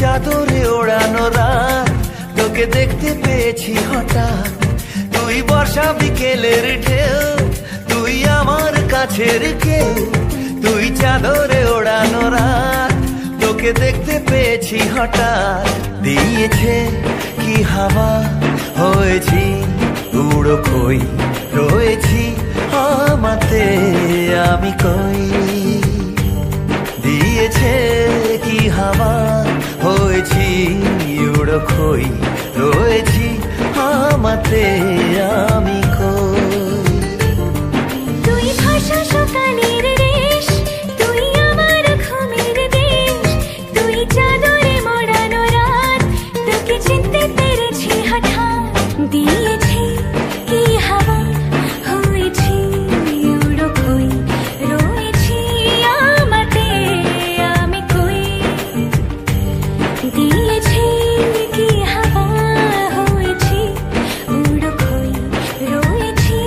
চাদরে ওড়ানো রাত, তোকে দেখতে পেয়েছি হঠাৎ। তুই বর্ষা বিকেলের ঢেউ, তুই আমার কাছের কেউ। তুই চাদরে ওড়ানো রাত, তোকে দেখতে পেয়েছি হঠাৎ। দিয়েছে কি হাওয়া, হয়েছি উড়ো খই, রয়েছি আমাতে আমি কই। দিয়েছে কি হাওয়া, হয়েছি উড়ো খই, রয়েছি আমাতে আমি কই। তুই ভাষা সকালের রেশ, তুই আমার ঘুমের দেশ। তুই চাদরে মোড়ানো রাত, তোকে চিনতে পেরেছি হঠাৎ। দিয়েছি কি হাওয়া, হয়েছি উড়ো খই, রয়েছি আমাতে আমি কই। দিয়েছি কি হাওয়া, হয়েছি উড়ো খই, রয়েছি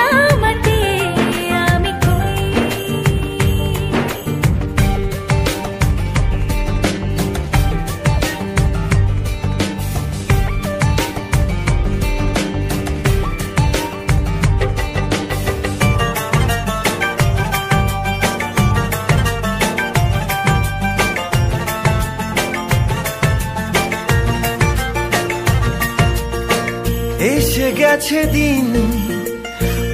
আমাতে আমি কই। এসে গেছে দিন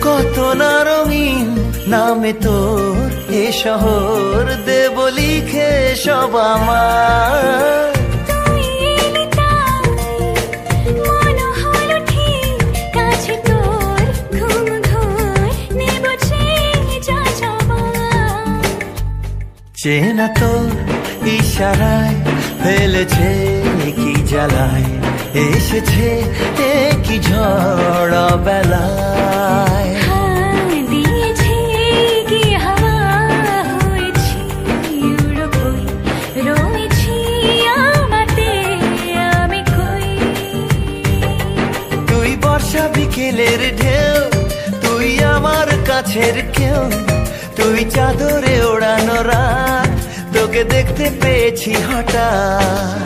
কত না রঙিন, নামে তোর এ শহর দেব লিখে সব আমার। তুই এলি তাই মন হলো ঠিক, কাছে তোর ঘুম ঘোর নেব যা যাবার। চেনা তোর ইশারায় ফেলেছে কি জ্বালায়, এসেছে কি ঝড় বেলায়। দিয়েছে কি হাওয়া, হয়েছি উড়ো খই, রয়েছি আমাতে আমি কই। তুই বর্ষা বিকেলের ঢেউ, তুই আমার কাছের কেউ। তুই চাদরে ওড়ানো রাত, তোকে দেখতে পেয়েছি হঠাৎ।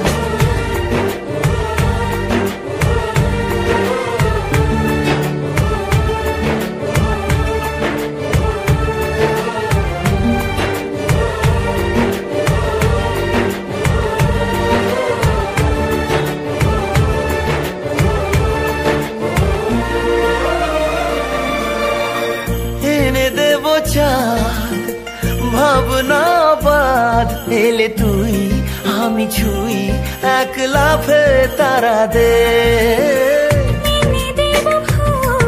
এনে দেব চাঁদ ভাবনা বাদ, এলে তুই আমি ছুই এক লাফে তারা দে। এনে দেব ফুল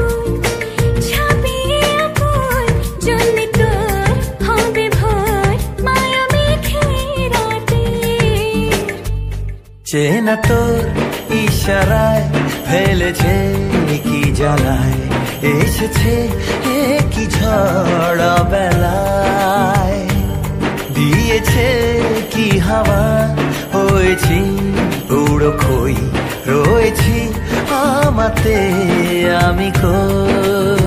ছাপিয়ে আপন, জ্বললে তোর হবে ভোর মায়া মেঘে রাতে। চেনা তোর ইশারায় ফেলেছে কি জ্বালায়, এসেছে কি ঝড় বেলায়। দিয়েছে কি হাওয়া, হয়েছি উড়ো খই, রয়েছি আমাতে আমি কই।